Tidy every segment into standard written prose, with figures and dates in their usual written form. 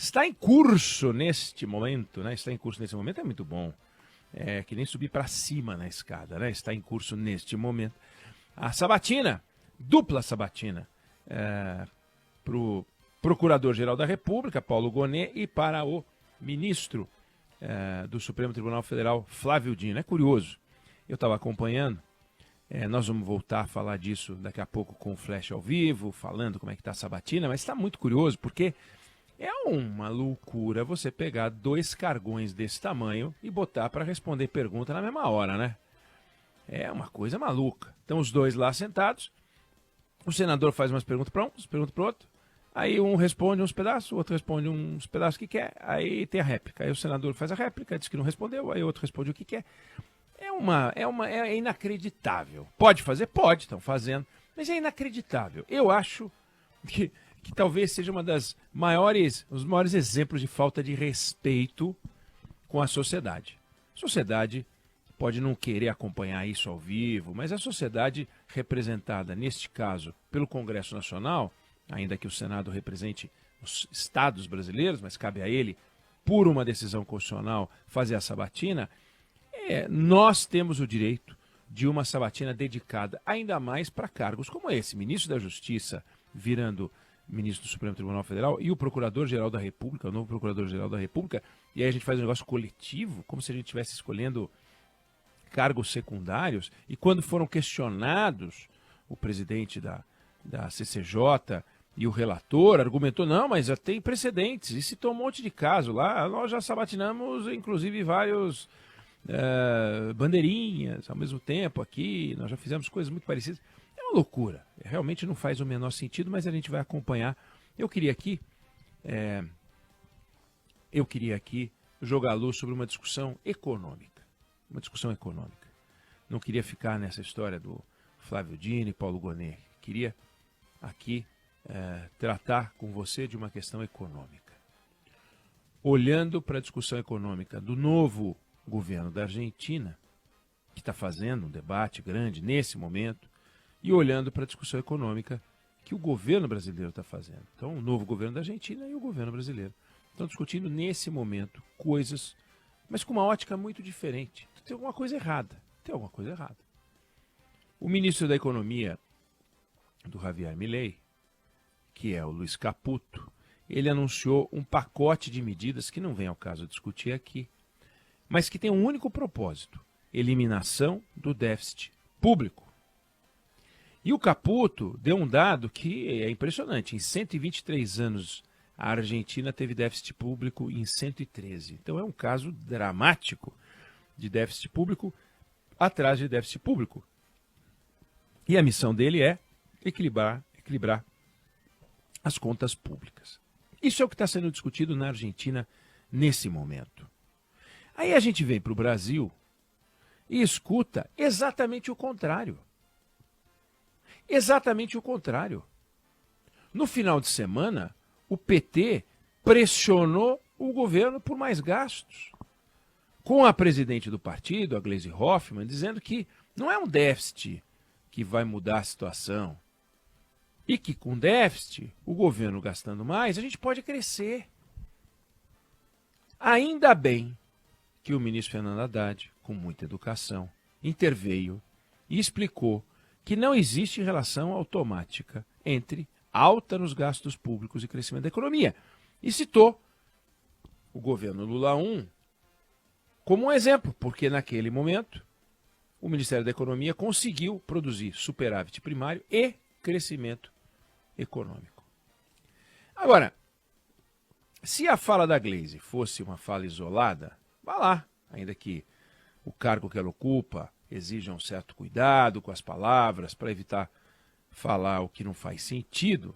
Está em curso neste momento, né? Está em curso nesse momento é muito bom. É que nem subir para cima na escada, né? Está em curso neste momento. A sabatina, dupla sabatina, para o Procurador-Geral da República, Paulo Gonet, e para o ministro do Supremo Tribunal Federal, Flávio Dino. É curioso, eu estava acompanhando, nós vamos voltar a falar disso daqui a pouco com o Flash ao vivo, falando como é que está a sabatina, mas está muito curioso, porque é uma loucura você pegar dois cargões desse tamanho e botar para responder pergunta na mesma hora, né? É uma coisa maluca. Estão os dois lá sentados, o senador faz umas perguntas para um, umas perguntas para o outro, aí um responde uns pedaços, o outro responde uns pedaços que quer, aí tem a réplica. Aí o senador faz a réplica, diz que não respondeu, aí o outro responde o que quer. É inacreditável. Pode fazer? Pode, estão fazendo, mas é inacreditável. Eu acho que talvez seja os maiores exemplos de falta de respeito com a sociedade. A sociedade pode não querer acompanhar isso ao vivo, mas a sociedade representada, neste caso, pelo Congresso Nacional, ainda que o Senado represente os estados brasileiros, mas cabe a ele, por uma decisão constitucional, fazer a sabatina, nós temos o direito de uma sabatina dedicada ainda mais para cargos como esse, ministro da Justiça virando ministro do Supremo Tribunal Federal e o Procurador-Geral da República, o novo Procurador-Geral da República, e aí a gente faz um negócio coletivo, como se a gente estivesse escolhendo cargos secundários, e quando foram questionados, o presidente da CCJ e o relator argumentou, não, mas já tem precedentes, e citou um monte de caso lá, nós já sabatinamos, inclusive, vários bandeirinhas ao mesmo tempo aqui, nós já fizemos coisas muito parecidas. É uma loucura, realmente não faz o menor sentido, mas a gente vai acompanhar. Eu queria aqui jogar a luz sobre uma discussão econômica. Não queria ficar nessa história do Flávio Dino e Paulo Gonet. Queria aqui tratar com você de uma questão econômica. Olhando para a discussão econômica do novo governo da Argentina, que está fazendo um debate grande nesse momento, e olhando para a discussão econômica que o governo brasileiro está fazendo. Então, o novo governo da Argentina e o governo brasileiro estão discutindo nesse momento coisas, mas com uma ótica muito diferente. Tem alguma coisa errada. O ministro da Economia do Javier Milei, que é o Luiz Caputo, ele anunciou um pacote de medidas que não vem ao caso discutir aqui, mas que tem um único propósito: eliminação do déficit público. E o Caputo deu um dado que é impressionante. Em 123 anos, a Argentina teve déficit público em 113. Então é um caso dramático de déficit público atrás de déficit público. E a missão dele é equilibrar as contas públicas. Isso é o que está sendo discutido na Argentina nesse momento. Aí a gente vem para o Brasil e escuta exatamente o contrário. Exatamente o contrário. No final de semana, o PT pressionou o governo por mais gastos, com a presidente do partido, a Gleisi Hoffmann, dizendo que não é um déficit que vai mudar a situação e que com déficit, o governo gastando mais, a gente pode crescer. Ainda bem que o ministro Fernando Haddad, com muita educação, interveio e explicou que não existe relação automática entre alta nos gastos públicos e crescimento da economia. E citou o governo Lula I como um exemplo, porque naquele momento o Ministério da Economia conseguiu produzir superávit primário e crescimento econômico. Agora, se a fala da Gleisi fosse uma fala isolada, vá lá, ainda que o cargo que ela ocupa exija um certo cuidado com as palavras para evitar falar o que não faz sentido,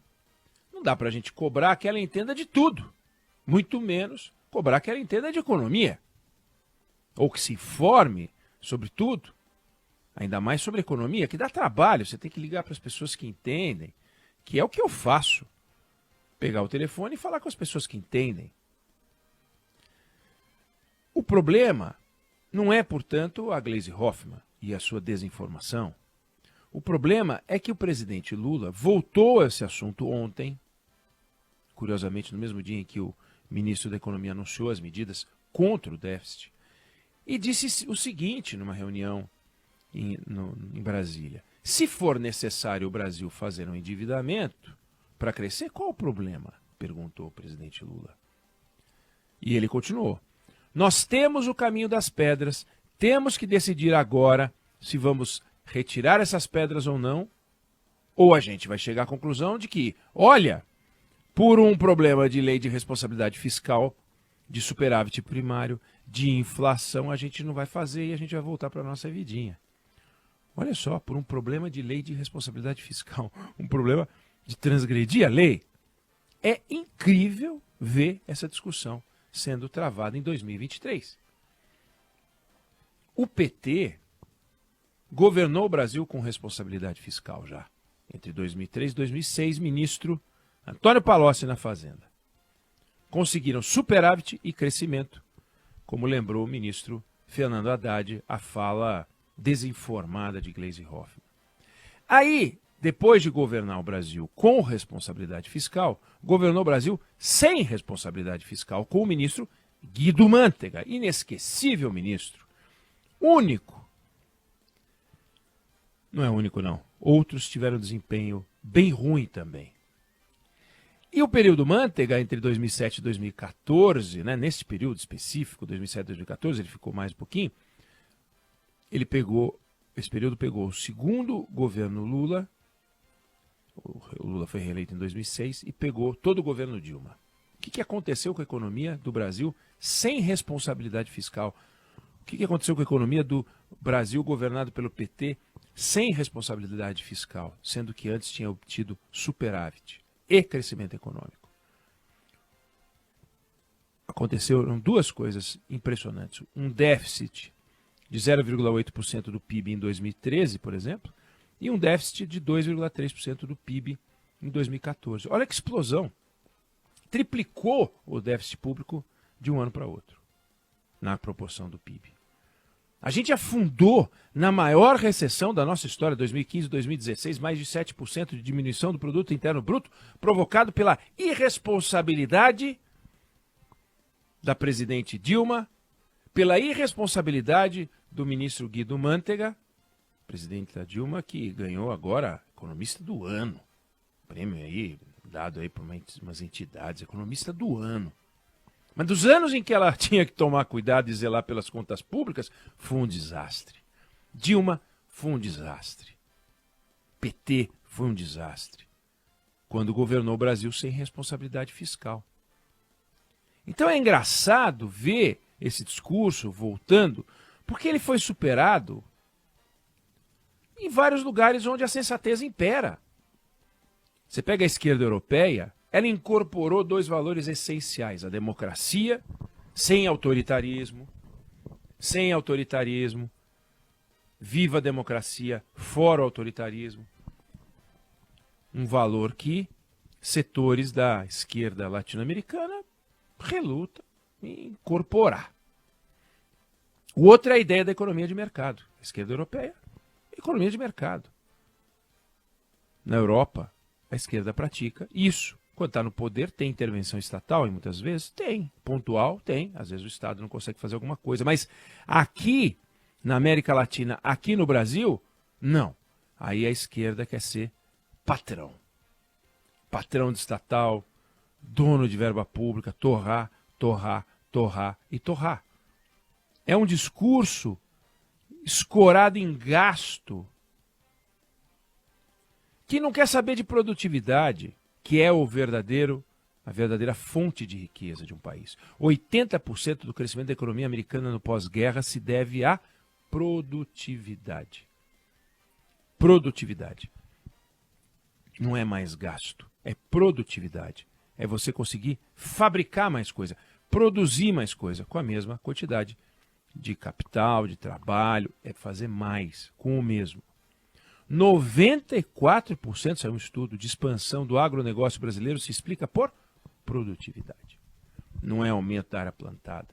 não dá para a gente cobrar que ela entenda de tudo, muito menos cobrar que ela entenda de economia, ou que se informe sobre tudo, ainda mais sobre economia, que dá trabalho, você tem que ligar para as pessoas que entendem, que é o que eu faço, pegar o telefone e falar com as pessoas que entendem. O problema não é, portanto, a Gleisi Hoffmann e a sua desinformação. O problema é que o presidente Lula voltou a esse assunto ontem, curiosamente no mesmo dia em que o ministro da Economia anunciou as medidas contra o déficit e disse o seguinte numa reunião em Brasília: se for necessário o Brasil fazer um endividamento para crescer, qual o problema? Perguntou o presidente Lula. E ele continuou: nós temos o caminho das pedras, temos que decidir agora se vamos retirar essas pedras ou não, ou a gente vai chegar à conclusão de que, olha, por um problema de lei de responsabilidade fiscal, de superávit primário, de inflação, a gente não vai fazer e a gente vai voltar para a nossa vidinha. Olha só, por um problema de lei de responsabilidade fiscal, um problema de transgredir a lei. É incrível ver essa discussão sendo travada em 2023. O PT governou o Brasil com responsabilidade fiscal já. Entre 2003 e 2006, ministro Antônio Palocci na Fazenda. Conseguiram superávit e crescimento, como lembrou o ministro Fernando Haddad, a fala desinformada de Gleisi Hoffmann. Aí, depois de governar o Brasil com responsabilidade fiscal, governou o Brasil sem responsabilidade fiscal com o ministro Guido Mantega, inesquecível ministro, único. Não é único, não. Outros tiveram desempenho bem ruim também. E o período Mantega, entre 2007 e 2014, né, nesse período específico, 2007 e 2014, ele ficou mais um pouquinho, esse período pegou o segundo governo Lula, o Lula foi reeleito em 2006, e pegou todo o governo Dilma. O que aconteceu com a economia do Brasil sem responsabilidade fiscal? O que aconteceu com a economia do Brasil governado pelo PT sem responsabilidade fiscal, sendo que antes tinha obtido superávit e crescimento econômico? Aconteceram duas coisas impressionantes. Um déficit de 0,8% do PIB em 2013, por exemplo, e um déficit de 2,3% do PIB em 2014. Olha que explosão! Triplicou o déficit público de um ano para outro, na proporção do PIB. A gente afundou na maior recessão da nossa história, 2015 e 2016, mais de 7% de diminuição do produto interno bruto, provocado pela irresponsabilidade da presidente Dilma, pela irresponsabilidade do ministro Guido Mantega, presidente da Dilma, que ganhou agora economista do ano. Prêmio aí, dado aí por umas entidades, economista do ano. Mas dos anos em que ela tinha que tomar cuidado e zelar pelas contas públicas, foi um desastre. Dilma foi um desastre. PT foi um desastre. Quando governou o Brasil sem responsabilidade fiscal. Então é engraçado ver esse discurso voltando, porque ele foi superado em vários lugares onde a sensatez impera. Você pega a esquerda europeia, ela incorporou dois valores essenciais: a democracia, sem autoritarismo, viva a democracia, fora o autoritarismo. Um valor que setores da esquerda latino-americana relutam em incorporar. O outro é a ideia da economia de mercado. A esquerda europeia, economia de mercado. Na Europa, a esquerda pratica isso. Quando está no poder, tem intervenção estatal, e muitas vezes tem. Pontual, tem. Às vezes o Estado não consegue fazer alguma coisa. Mas aqui, na América Latina, aqui no Brasil, não. Aí a esquerda quer ser patrão. Patrão de estatal, dono de verba pública, torrar, torrar, torrar e torrar. É um discurso escorado em gasto, que não quer saber de produtividade, que é a verdadeira fonte de riqueza de um país. 80% do crescimento da economia americana no pós-guerra se deve à produtividade. Produtividade. Não é mais gasto, é produtividade. É você conseguir fabricar mais coisa, produzir mais coisa com a mesma quantidade de capital, de trabalho, é fazer mais com o mesmo. 94%, saiu um estudo de expansão do agronegócio brasileiro, se explica por produtividade. Não é aumento da área plantada.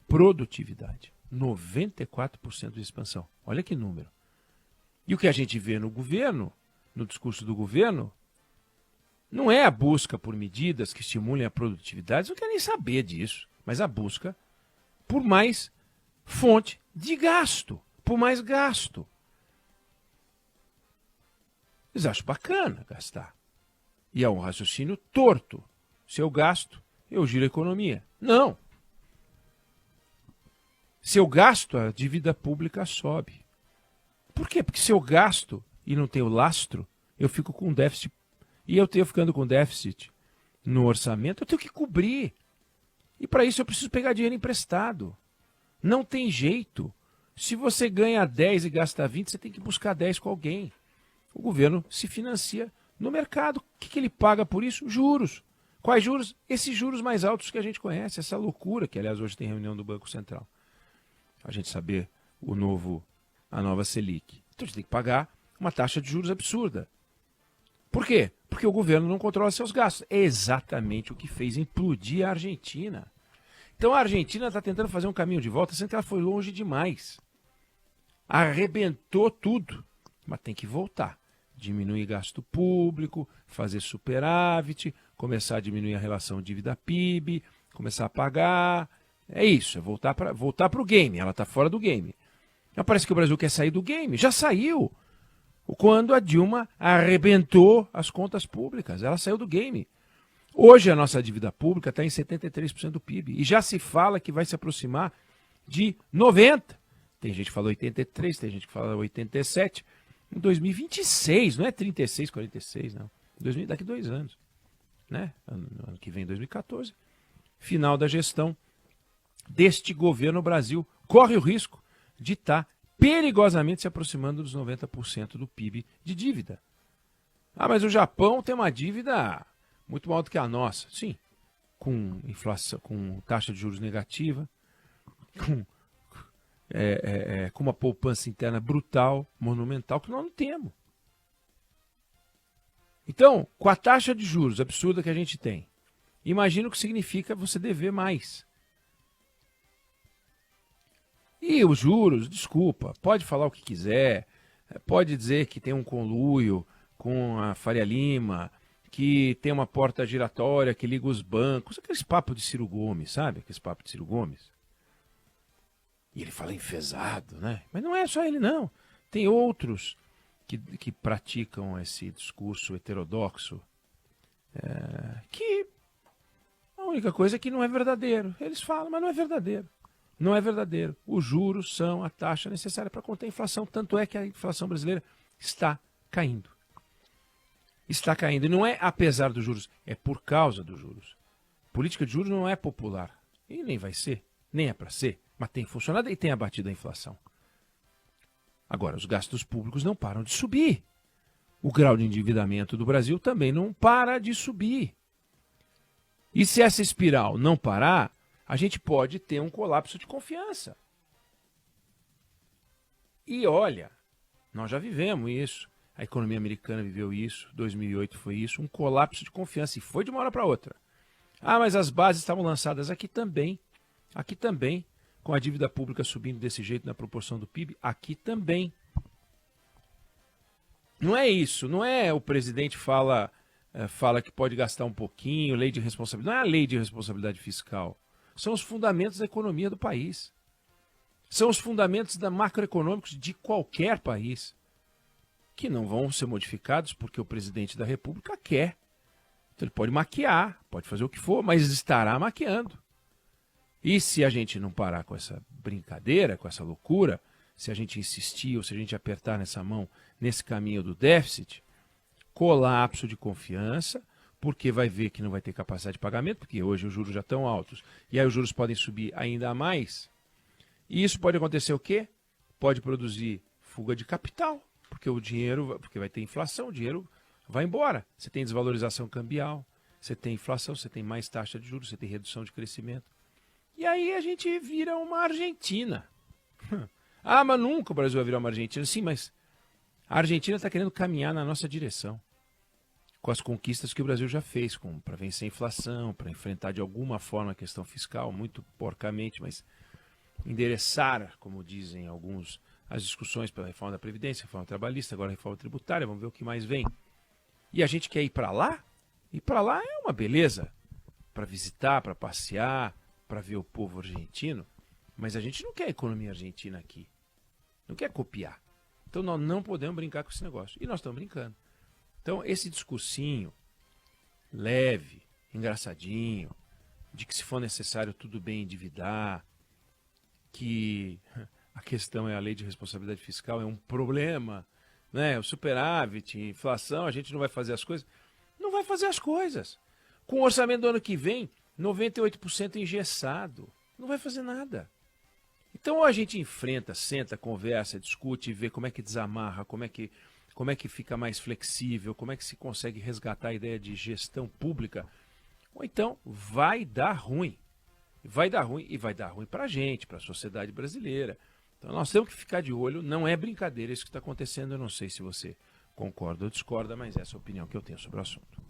Produtividade. 94% de expansão. Olha que número. E o que a gente vê no governo, no discurso do governo, Não é a busca por medidas que estimulem a produtividade, eles não querem nem saber disso, mas a busca por mais fonte de gasto, por mais gasto. Eles acham bacana gastar. E é um raciocínio torto. Se eu gasto, eu giro a economia. Não. Se eu gasto, a dívida pública sobe. Por quê? Porque se eu gasto e não tenho lastro, eu fico com déficit. E eu tenho ficando com déficit no orçamento, eu tenho que cobrir. E para isso eu preciso pegar dinheiro emprestado. Não tem jeito. Se você ganha 10 e gasta 20, você tem que buscar 10 com alguém. O governo se financia no mercado. O que ele paga por isso? Juros. Quais juros? Esses juros mais altos que a gente conhece, essa loucura, que aliás hoje tem reunião do Banco Central. A gente saber a nova Selic. Então a gente tem que pagar uma taxa de juros absurda. Por quê? Porque o governo não controla seus gastos. É exatamente o que fez implodir a Argentina. Então a Argentina está tentando fazer um caminho de volta, sendo que ela foi longe demais. Arrebentou tudo, mas tem que voltar. Diminuir gasto público, fazer superávit, começar a diminuir a relação dívida-PIB, começar a pagar. É isso, é voltar para o game. Ela está fora do game. Então parece que o Brasil quer sair do game. Já saiu. Quando a Dilma arrebentou as contas públicas. Ela saiu do game. Hoje a nossa dívida pública está em 73% do PIB. E já se fala que vai se aproximar de 90%. Tem gente que fala 83%, tem gente que fala 87%. Em 2026, não é 36, 46, não. Daqui 2 anos. Né? Ano que vem, 2014. Final da gestão deste governo, o Brasil corre o risco de estar perigosamente se aproximando dos 90% do PIB de dívida. Ah, mas o Japão tem uma dívida muito maior do que a nossa. Sim, com inflação, com taxa de juros negativa, com uma poupança interna brutal, monumental, que nós não temos. Então, com a taxa de juros absurda que a gente tem, imagina o que significa você dever mais. E os juros, desculpa, pode falar o que quiser, pode dizer que tem um conluio com a Faria Lima, que tem uma porta giratória que liga os bancos, aqueles papos de Ciro Gomes, sabe? Aqueles papos de Ciro Gomes. E ele fala enfesado, né? Mas não é só ele, não. Tem outros que praticam esse discurso heterodoxo, que a única coisa é que não é verdadeiro. Eles falam, mas não é verdadeiro. Não é verdadeiro. Os juros são a taxa necessária para conter a inflação. Tanto é que a inflação brasileira está caindo. Está caindo. E não é apesar dos juros, é por causa dos juros. Política de juros não é popular. E nem vai ser, nem é para ser. Mas tem funcionado e tem abatido a inflação. Agora, os gastos públicos não param de subir. O grau de endividamento do Brasil também não para de subir. E se essa espiral não parar, a gente pode ter um colapso de confiança. E olha, nós já vivemos isso. A economia americana viveu isso, 2008 foi isso, um colapso de confiança. E foi de uma hora para outra. Ah, mas as bases estavam lançadas aqui também. Aqui também. Com a dívida pública subindo desse jeito na proporção do PIB, aqui também. Não é isso, não é o presidente fala que pode gastar um pouquinho, lei de responsabilidade. Não é a lei de responsabilidade fiscal. São os fundamentos da economia do país. São os fundamentos macroeconômicos de qualquer país, que não vão ser modificados porque o presidente da República quer. Então ele pode maquiar, pode fazer o que for, mas estará maquiando. E se a gente não parar com essa brincadeira, com essa loucura, se a gente insistir ou se a gente apertar nessa mão, nesse caminho do déficit, colapso de confiança, porque vai ver que não vai ter capacidade de pagamento, porque hoje os juros já estão altos, e aí os juros podem subir ainda mais. E isso pode acontecer o quê? Pode produzir fuga de capital, porque o dinheiro, porque vai ter inflação, o dinheiro vai embora. Você tem desvalorização cambial, você tem inflação, você tem mais taxa de juros, você tem redução de crescimento. E aí a gente vira uma Argentina. Ah, mas nunca o Brasil vai virar uma Argentina. Sim, mas a Argentina está querendo caminhar na nossa direção. Com as conquistas que o Brasil já fez, para vencer a inflação, para enfrentar de alguma forma a questão fiscal, muito porcamente, mas endereçar, como dizem alguns, as discussões pela reforma da Previdência, reforma trabalhista, agora a reforma tributária, vamos ver o que mais vem. E a gente quer ir para lá? E para lá é uma beleza, para visitar, para passear, para ver o povo argentino. Mas a gente não quer a economia argentina aqui. Não quer copiar. Então nós não podemos brincar com esse negócio. E nós estamos brincando. Então esse discursinho leve, engraçadinho, de que se for necessário tudo bem endividar, que a questão é a lei de responsabilidade fiscal, é um problema, né? O superávit, inflação, a gente não vai fazer as coisas. Não vai fazer as coisas. Com o orçamento do ano que vem, 98% engessado. Não vai fazer nada. Então ou a gente enfrenta, senta, conversa, discute, vê como é que desamarra, como é que fica mais flexível, como é que se consegue resgatar a ideia de gestão pública. Ou então vai dar ruim. Vai dar ruim e vai dar ruim para a gente, para a sociedade brasileira. Então nós temos que ficar de olho, não é brincadeira isso que está acontecendo. Eu não sei se você concorda ou discorda, mas essa é a opinião que eu tenho sobre o assunto.